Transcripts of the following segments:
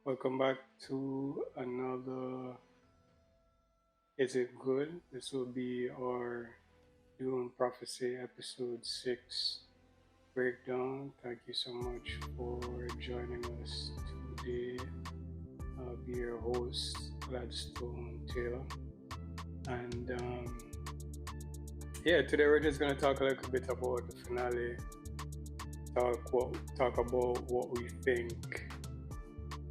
Welcome back to another Is It Good? This will be our Dune Prophecy episode 6 breakdown. Thank you so much for joining us today. I'll be your host, Gladstone Taylor. And today we're just going to talk a little bit about the finale, talk about what we think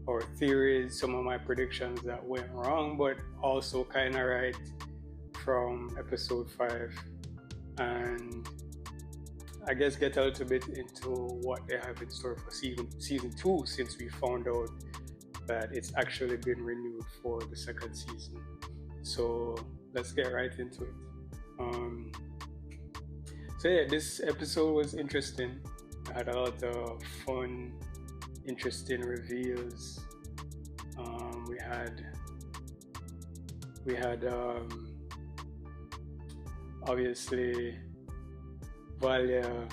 or theories, some of my predictions that went wrong, but also kind of right from episode 5. And I guess get a little bit into what they have in store for season 2, since we found out that it's actually been renewed for the second season. So let's get right into it. This episode was interesting. I had a lot of fun, interesting reveals. We had obviously Valia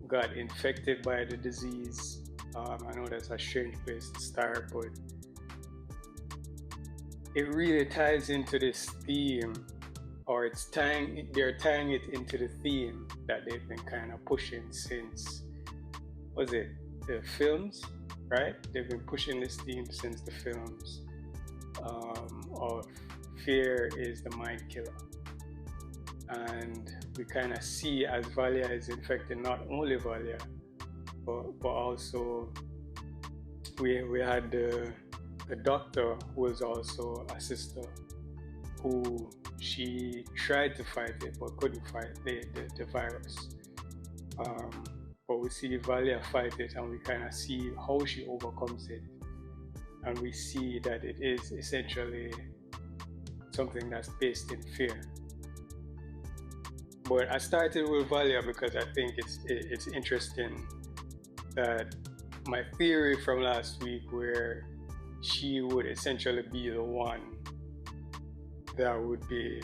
got infected by the disease. I know that's a strange place to start, but it really ties into this theme, or they're tying it into the theme that they've been kind of pushing since, the films, right? They've been pushing this theme since the films of fear is the mind killer. And we kind of see as Valia is infected, not only Valia, but also we had the doctor who was also a sister, who she tried to fight it but couldn't fight the virus. But we see Valia fight it, and we kind of see how she overcomes it. And we see that it is essentially something that's based in fear. But I started with Valia because I think it's interesting that my theory from last week, where she would essentially be the one that would be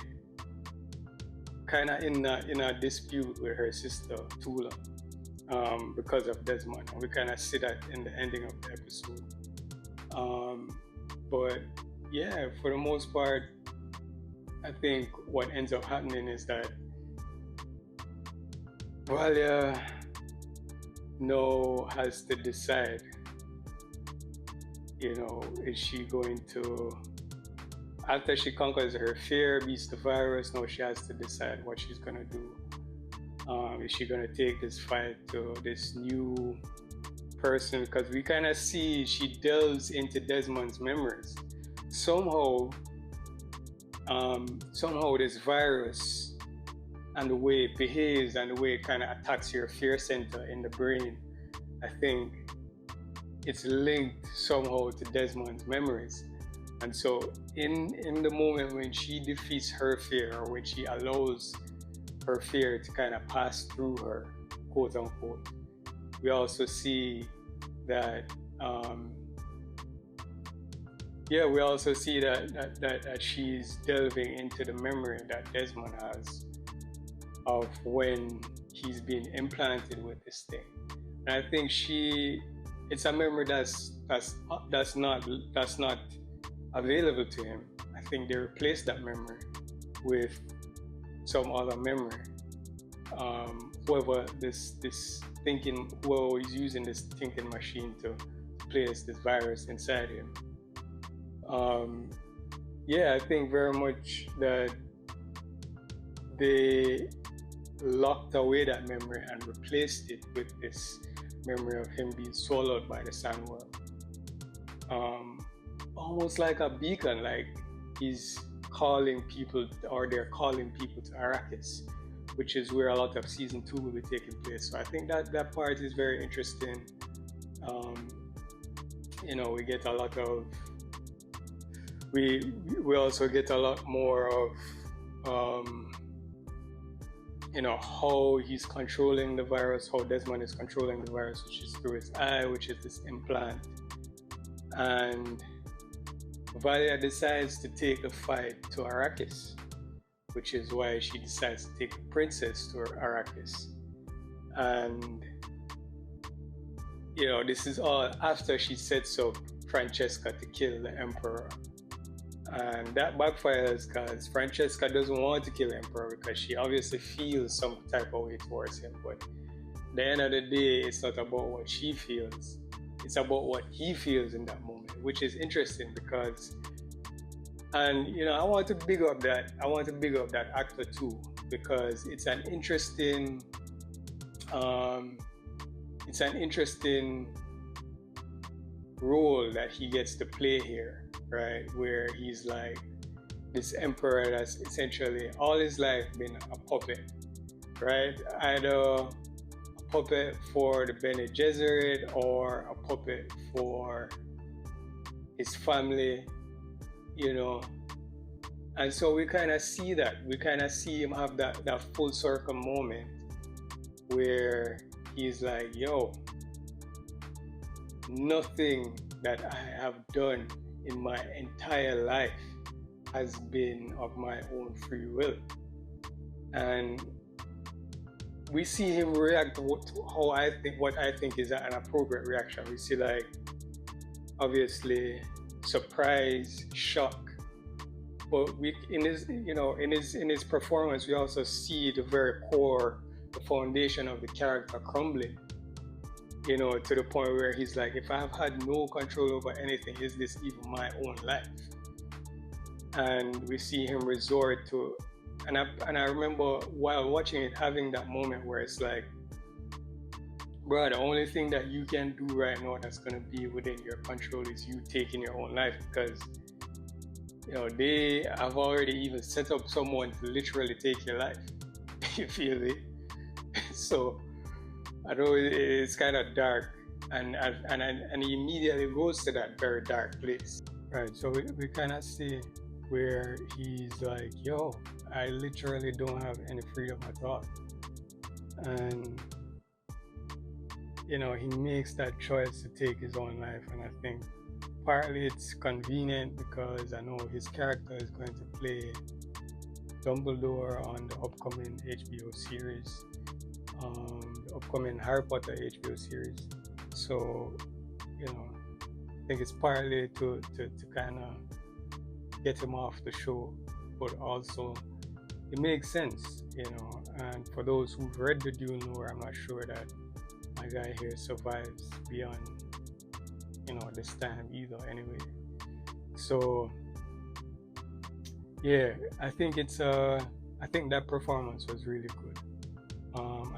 kind of in a dispute with her sister Tula, because of Desmond, and we kind of see that in the ending of the episode. But yeah, for the most part, I think what ends up happening is that Valia now has to decide, is she going to, after she conquers her fear, beats the virus, now she has to decide what she's going to do. Is she going to take this fight to this new person? Because we kind of see she delves into Desmond's memories. Somehow this virus and the way it behaves and the way it kind of attacks your fear center in the brain, I think it's linked somehow to Desmond's memories. And so in the moment when she defeats her fear, or when she allows her fear to kind of pass through her, quote unquote, we also see that that she's delving into the memory that Desmond has of when he's being implanted with this thing. And I think it's a memory that's not available to him. I think they replaced that memory with some other memory. Whoever is using this thinking machine to place this virus inside him. I think very much that they locked away that memory and replaced it with this memory of him being swallowed by the sandworm. Almost like a beacon, like he's calling people, or they're calling people to Arrakis, which is where a lot of season 2 will be taking place. So I think that part is very interesting. We get a lot of, we also get a lot more of how he's controlling the virus, how Desmond is controlling the virus, which is through his eye, which is this implant. And Valia decides to take the fight to Arrakis, which is why she decides to take the princess to Arrakis. And this is all after she sets up Francesca to kill the Emperor. And that backfires because Francesca doesn't want to kill the Emperor because she obviously feels some type of way towards him. But at the end of the day, it's not about what she feels. It's about what he feels in that moment, which is interesting because, and I want to big up that actor too, because it's an interesting role that he gets to play here, right? Where he's like this emperor that's essentially all his life been a puppet, right? Either a puppet for the Bene Gesserit or a puppet for his family, And so we kind of see that. We kind of see him have that full circle moment where he's like, yo, nothing that I have done in my entire life has been of my own free will. And we see him react to what I think is an appropriate reaction. We see, like, obviously surprise, shock, but in his performance, we also see the very core, the foundation of the character crumbling. To the point where he's like, if I have had no control over anything, is this even my own life? And we see him resort to, and I remember while watching it, having that moment where it's like, bro, the only thing that you can do right now that's going to be within your control is you taking your own life, because they have already even set up someone to literally take your life. You feel me? So I know it's kind of dark, and he immediately goes to that very dark place, right? So we kind of see where he's like, yo, I literally don't have any freedom at all. And he makes that choice to take his own life. And I think partly it's convenient because I know his character is going to play Dumbledore on the upcoming HBO series, the upcoming Harry Potter HBO series. So, I think it's partly to kind of get him off the show, but also it makes sense, and for those who've read the Dune lore, I'm not sure that my guy here survives beyond, this time either anyway. So, yeah, I think that performance was really good.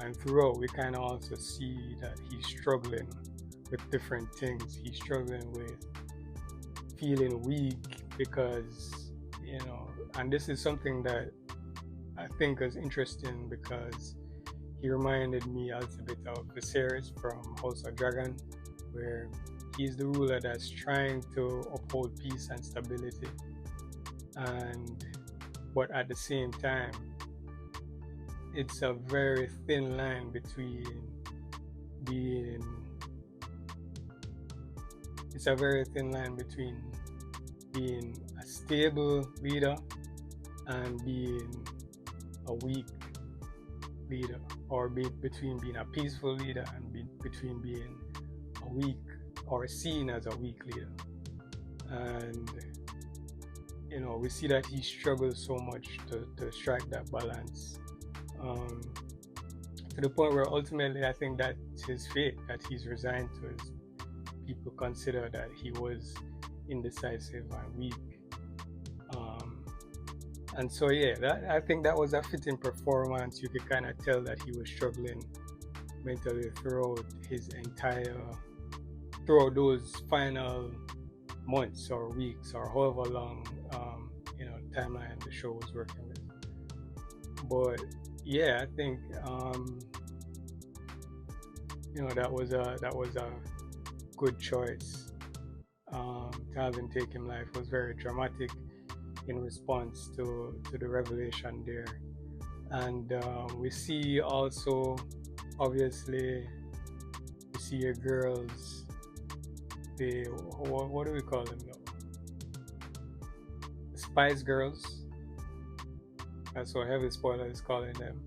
And throughout, we kind of also see that he's struggling with different things. He's struggling with feeling weak because, and this is something that I think is interesting because he reminded me a little bit of Viserys from House of Dragon, where he's the ruler that's trying to uphold peace and stability, but at the same time, it's a very thin line between being a stable leader and being a weak leader, or between being a peaceful leader and between being a weak or seen as a weak leader. And we see that he struggles so much to strike that balance, to the point where ultimately I think that's his fate, that he's resigned to his people consider that he was indecisive and weak. And so, I think that was a fitting performance. You could kind of tell that he was struggling mentally throughout those final months or weeks or however long timeline the show was working with. But I think that was a good choice. To have him take him life was very dramatic in response to the revelation there. And we see also, obviously, we see your girls, what do we call them now? The Spice Girls. That's what Heavy Spoiler is calling them.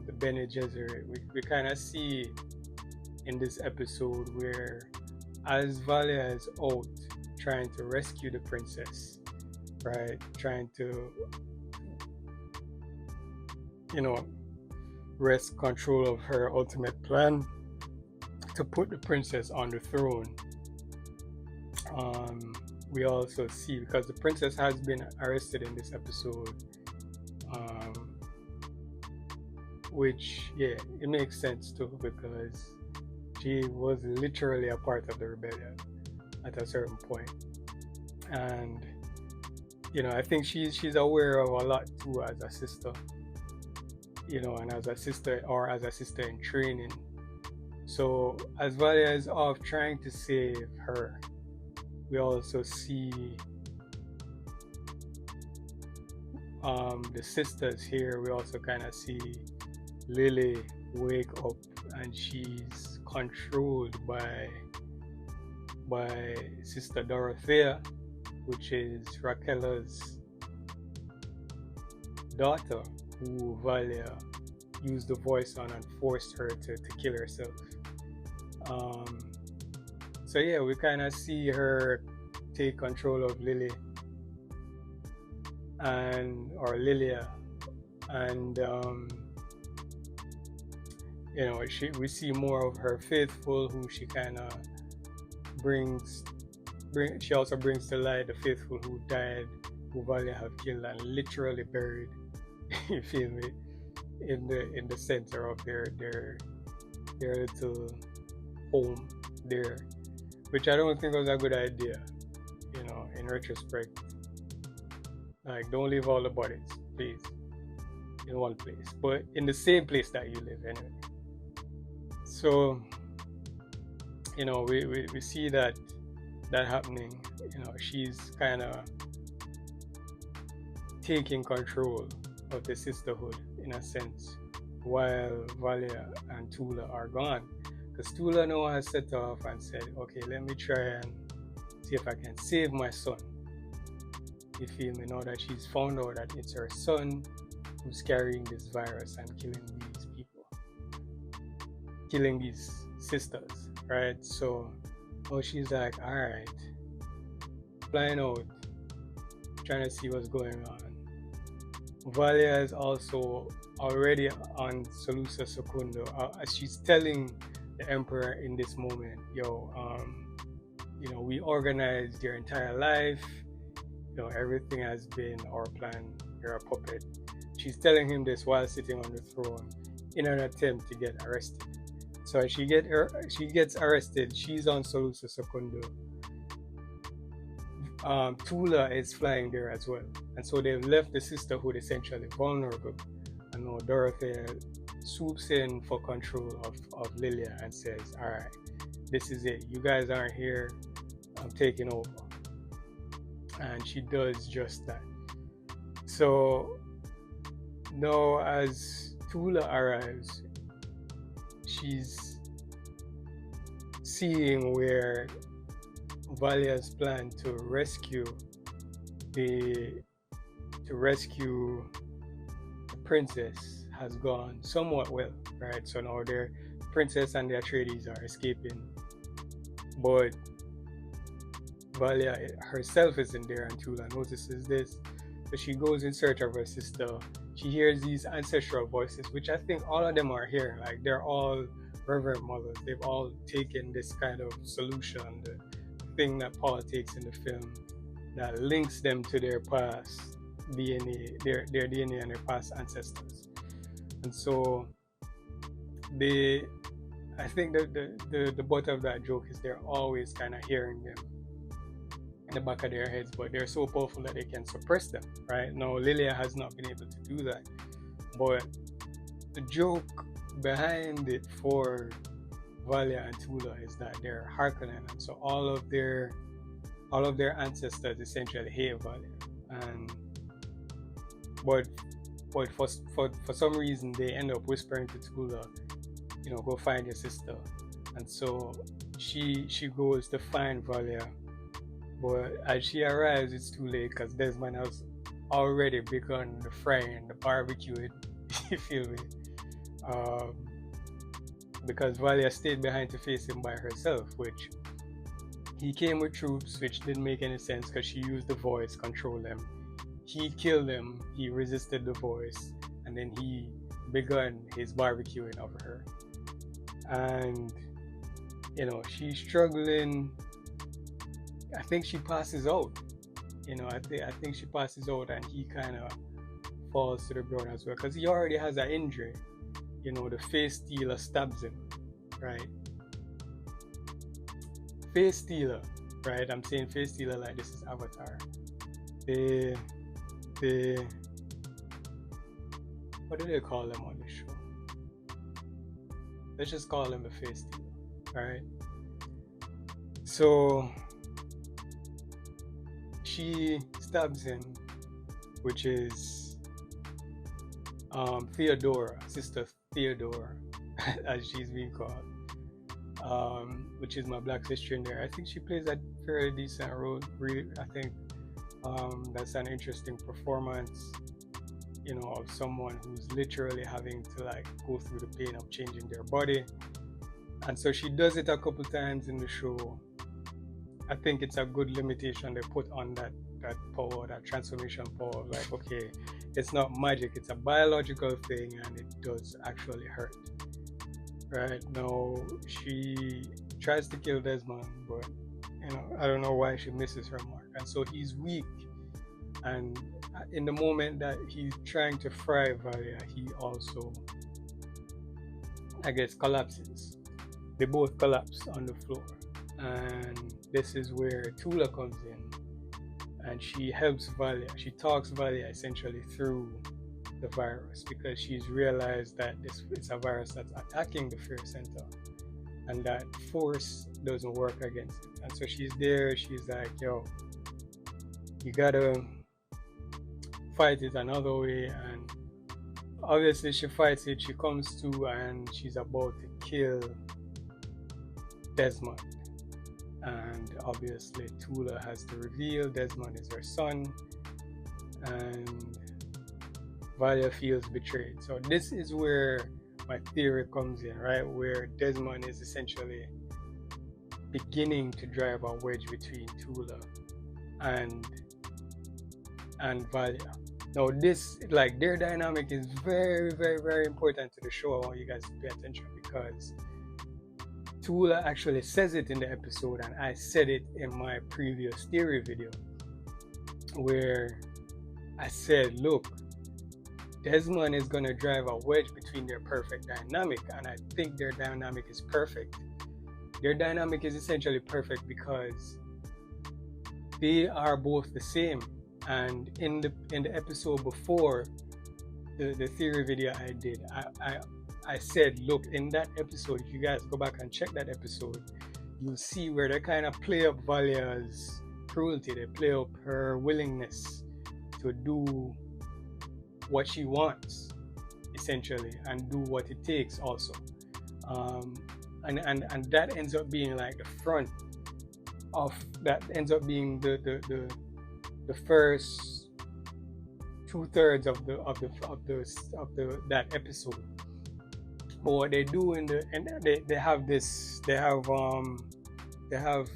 The Bene Gesserit. We kind of see in this episode where, as Valia is out trying to rescue the princess, right, trying to, wrest control of her ultimate plan to put the princess on the throne. We also see, because the princess has been arrested in this episode, which, it makes sense too, because she was literally a part of the rebellion at a certain point. And I think she's aware of a lot too as a sister, and as a sister in training. So as Valia is off trying to save her, we also see the sisters here. We also kind of see Lily wake up, and she's controlled by Sister Dorothea, which is Raquel's daughter, who Valia used the voice on and forced her to kill herself. So we kind of see her take control of Lily or Lilia, and we see more of her faithful, who she kind of brings. She also brings to light the faithful who died, who Valia have killed and literally buried. You feel me? In the center of their little home there, which I don't think was a good idea. In retrospect, like, don't leave all the bodies, please, in one place, but in the same place that you live anyway. So, we see that happening. She's kind of taking control of the sisterhood in a sense, while Valia and Tula are gone. Because Tula now has set off and said, okay, let me try and see if I can save my son. You feel me? Now that she's found out that it's her son who's carrying this virus and killing these people, killing these sisters, right? So now she's like, alright, flying out, trying to see what's going on. Valia is also already on Solusa Secundo. She's telling the Emperor in this moment, we organized your entire life. Everything has been our plan. You're a puppet. She's telling him this while sitting on the throne in an attempt to get arrested. So as she gets arrested, she's on Solusa Secundo. Tula is flying there as well, and so they've left the sisterhood essentially vulnerable. And now Dorothea swoops in for control of Lilia and says, alright, this is it, you guys aren't here, I'm taking over. And she does just that. So now as Tula arrives, she's seeing where Valia's plan to rescue the princess has gone somewhat well, right? So now the princess and the Atreides are escaping, but Valia herself isn't there, and Tula notices this. So she goes in search of her sister. She hears these ancestral voices, which I think all of them are hearing. Like, they're all Reverend Mothers. They've all taken this kind of solution, the thing that Paul takes in the film, that links them to their past DNA, their DNA and their past ancestors. And so I think the butt of that joke is they're always kind of hearing them in the back of their heads, but they're so powerful that they can suppress them, right? Now, Lilia has not been able to do that, but the joke behind it for Valia and Tula is that they're Harkonnen, and so all of their ancestors essentially hate Valia, but for some reason they end up whispering to Tula, go find your sister, and so she goes to find Valia. But as she arrives, it's too late because Desmond has already begun the frying, the barbecue. You feel me? because Valia stayed behind to face him by herself, which he came with troops, which didn't make any sense because she used the voice, control them. He killed them, he resisted the voice, and then he began his barbecuing of her. And, you know, she's struggling. I think she passes out. You know, I think she passes out, and he kind of falls to the ground as well, because he already has an injury. You know, the face stealer stabs him, right? Face stealer, right? I'm saying face stealer like this is Avatar. The what do they call them on the show? Let's just call him a face stealer, right? So she stabs him, which is Theodora, Sister Theodora, as she's being called, which is my black sister in there. I think she plays a fairly decent role. Really, I think that's an interesting performance, you know, of someone who's literally having to like go through the pain of changing their body. And so she does it a couple times in the show. I think it's a good limitation they put on that power, that transformation power. Like, okay, it's not magic, it's a biological thing, and it does actually hurt. Right now, she tries to kill Desmond, but you know, I don't know why she misses her mark, and so he's weak. And in the moment that he's trying to fry Valia, he also, I guess, collapses. They both collapse on the floor, and this is where Tula comes in, and she helps Valia. She talks Valia essentially through the virus, because she's realized that it's a virus that's attacking the fear center, and that force doesn't work against it. And so she's there, she's like, yo, you gotta fight it another way. And obviously she fights it, she comes to, and she's about to kill Desmond. And obviously Tula has to reveal Desmond is her son, and Valia feels betrayed. So this is where my theory comes in, right? Where Desmond is essentially beginning to drive a wedge between Tula and Valia. Now this, like, their dynamic is very, very, very important to the show. I want you guys to pay attention, because Tula actually says it in the episode, and I said it in my previous theory video, where I said, look, Desmond is going to drive a wedge between their perfect dynamic, and I think their dynamic is perfect. Their dynamic is essentially perfect because they are both the same. And in the episode before the theory video I did, I said, look, in that episode, if you guys go back and check that episode, you'll see where they kind of play up Valia's cruelty. They play up her willingness to do what she wants, essentially, and do what it takes also. And that ends up being like the front of that, ends up being the first 2/3 of that episode. But what they do they have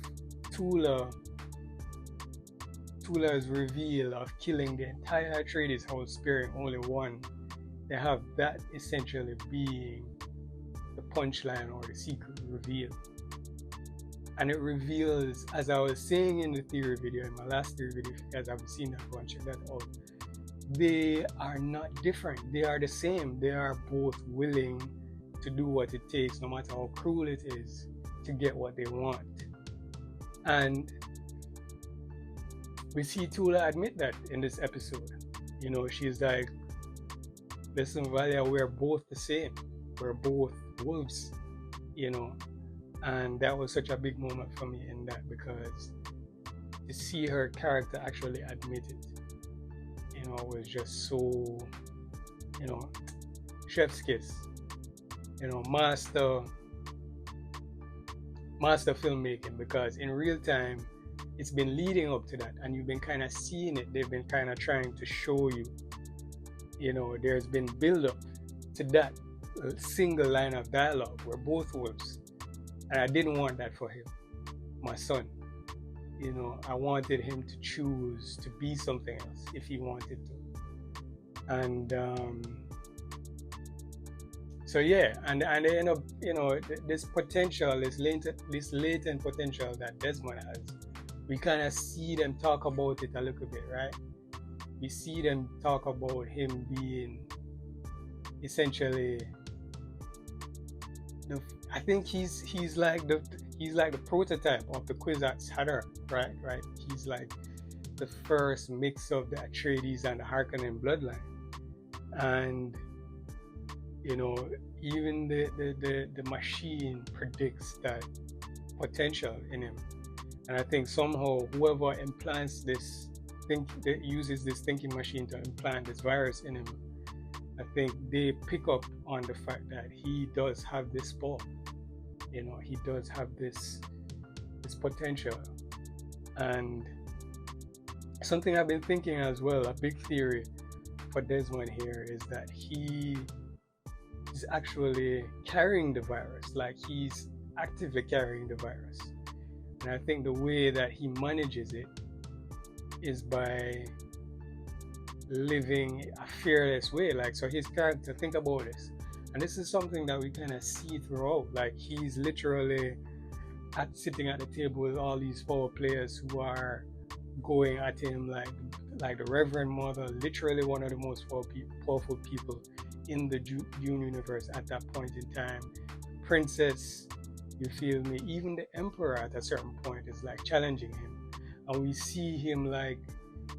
Tula's reveal of killing the entire Atreides house, sparing only one. They have that essentially being the punchline or the secret reveal. And it reveals, as I was saying in the theory video, in my last theory video, if you guys haven't seen that, go and check that out. They are not different. They are the same. They are both willing to do what it takes, no matter how cruel it is, to get what they want. And we see Tula admit that in this episode. You know, she's like, listen, Valia, we're both the same. We're both wolves, you know. And that was such a big moment for me in that, because to see her character actually admit it, you know, was just so, you know, chef's kiss, you know, master filmmaking, because in real time it's been leading up to that, and you've been kind of seeing it. They've been kind of trying to show you, you know, there's been build up to that, a single line of dialogue. We're both wolves, and I didn't want that for him, my son. You know, I wanted him to choose to be something else if he wanted to. And so yeah, and they end up, you know, this potential, this latent potential that Desmond has. We kind of see them talk about it a little bit, right? We see them talk about him being essentially I think he's like the prototype of the Kwisatz Haderach, right? He's like the first mix of the Atreides and the Harkonnen bloodline, and you know, even the machine predicts that potential in him. And I think somehow whoever implants this uses this thinking machine to implant this virus in him, I think they pick up on the fact that he does have this spawn. You know, he does have this potential. And something I've been thinking as well, a big theory for Desmond here, is that he is actually carrying the virus, like he's actively carrying the virus. And I think the way that he manages it is by living a fearless way. Like, so his character, think about this, and this is something that we kind of see throughout. Like, he's literally sitting at the table with all these power players who are going at him like the Reverend Mother, literally one of the most powerful people in the Dune universe at that point in time. Princess, you feel me? Even the Emperor at a certain point is like challenging him, and we see him like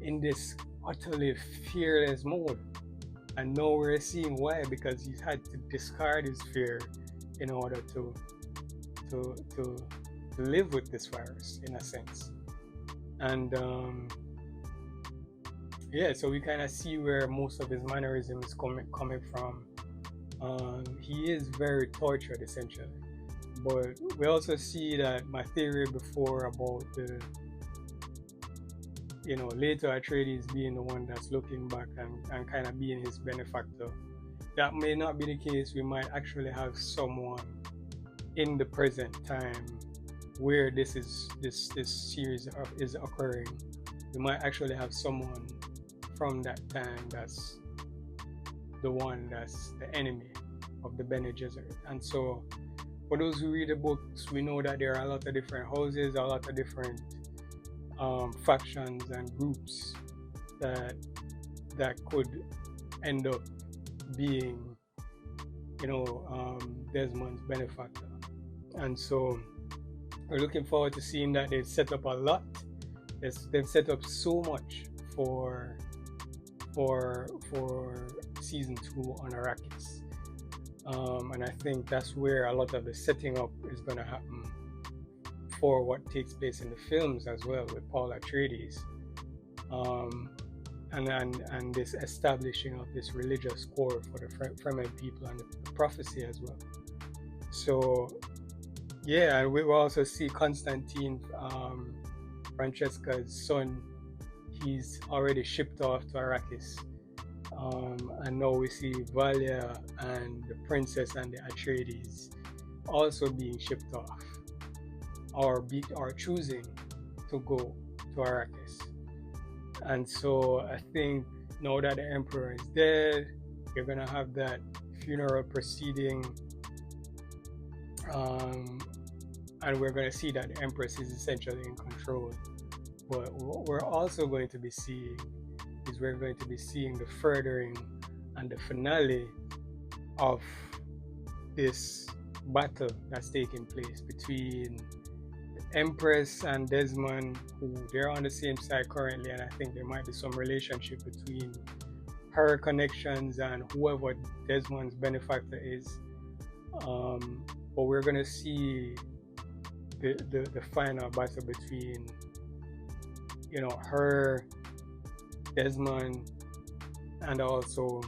in this utterly fearless mode. And now we're seeing why, because he's had to discard his fear in order to live with this virus, in a sense. And yeah, so we kind of see where most of his mannerism is coming from. He is very tortured, essentially. But we also see that my theory before about the, you know, later Atreides being the one that's looking back and kind of being his benefactor, that may not be the case. We might actually have someone in the present time where this series is occurring. We might actually have someone from that time that's the one that's the enemy of the Bene Gesserit. And so for those who read the books, we know that there are a lot of different houses, a lot of different factions and groups that could end up being, you know, Desmond's benefactor. And so we're looking forward to seeing that they've set up a lot. They've set up so much for season 2 on Arrakis. And I think that's where a lot of the setting up is going to happen for what takes place in the films as well, with Paul Atreides, and this establishing of this religious core for the Fremen people and the prophecy as well. So yeah, and we will also see Constantine, Francesca's son. He's already shipped off to Arrakis. And now we see Valia and the princess and the Atreides also being shipped off, or choosing to go to Arrakis. And so I think now that the Emperor is dead, you're gonna have that funeral proceeding, and we're gonna see that the Empress is essentially in control. But what we're also going to be seeing is we're going to be seeing the furthering and the finale of this battle that's taking place between the Empress and Desmond, who they're on the same side currently, and I think there might be some relationship between her connections and whoever Desmond's benefactor is. But we're gonna see the final battle between, you know, her, Desmond, and also,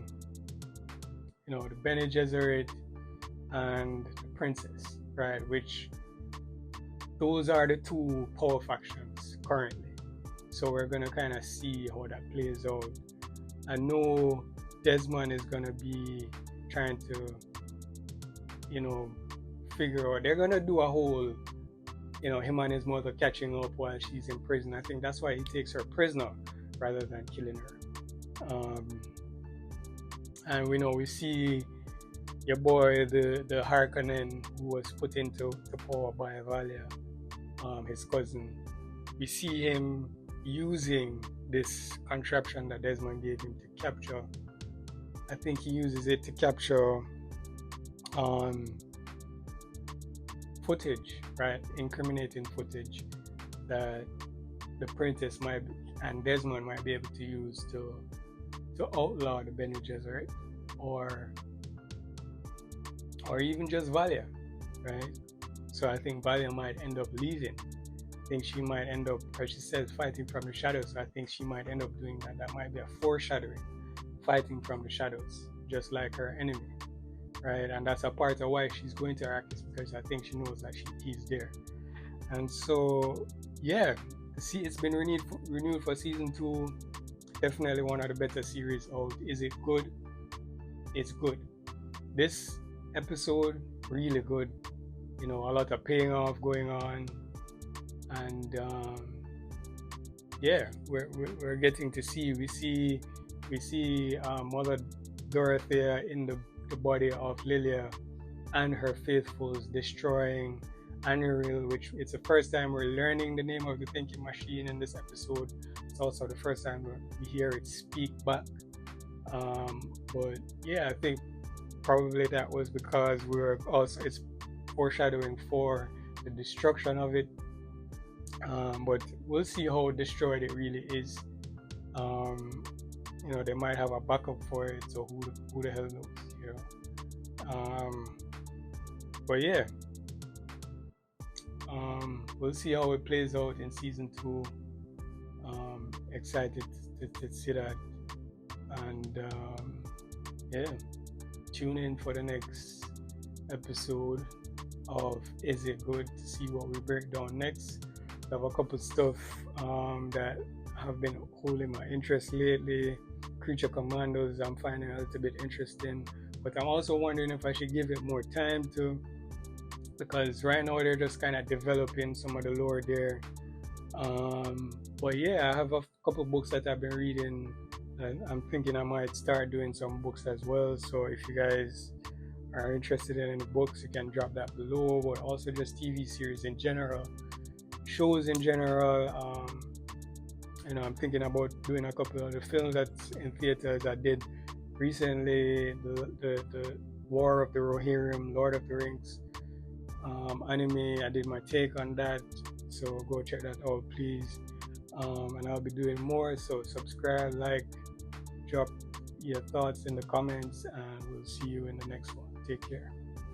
you know, the Bene Gesserit and the princess, right? Which those are the two power factions currently. So we're gonna kind of see how that plays out. I know Desmond is gonna be trying to figure out. They're gonna do a whole, him and his mother catching up while she's in prison. I think that's why he takes her prisoner rather than killing her. And we see your boy, the Harkonnen, who was put into power by Valia, his cousin. We see him using this contraption that Desmond gave him to capture. I think he uses it to capture footage, right? Incriminating footage that the Princess and Desmond might be able to use to outlaw the Bene Gesserit, or even just Valia, right? So I think Valia might end up leaving. I think she might end up, as she says, fighting from the shadows. So I think she might end up doing that. That might be a foreshadowing, fighting from the shadows, just like her enemy, right? And that's a part of why she's going to Arrakis, because I think she knows that he's there. And so, yeah, see, it's been renewed for season 2. Definitely one of the better series out. Is it good? It's good. This episode, really good. A lot of paying off going on, and yeah, we're getting to see. We see Mother Dorothea in the body of Lilia and her faithfuls destroying Aniril, which it's the first time we're learning the name of the thinking machine in this episode. It's also the first time we hear it speak back. But yeah, I think probably that was because it's foreshadowing for the destruction of it. But we'll see how destroyed it really is. They might have a backup for it, so who the hell knows, but yeah, we'll see how it plays out in season 2. Excited to see that, and yeah, tune in for the next episode of Is It Good, to see what we break down next. I have a couple stuff that have been holding my interest lately. Creature Commandos, I'm finding a little bit interesting, but I'm also wondering if I should give it more time because right now they're just kind of developing some of the lore there. But yeah, I have a couple books that I've been reading, and I'm thinking I might start doing some books as well. So if you guys are interested in any books, you can drop that below, but also just TV series in general, shows in general. I'm thinking about doing a couple of the films that's in theaters. I did recently the War of the Rohirrim, Lord of the Rings anime. I did my take on that, so go check that out, please. And I'll be doing more, so subscribe, like, drop your thoughts in the comments, and we'll see you in the next one. Take care.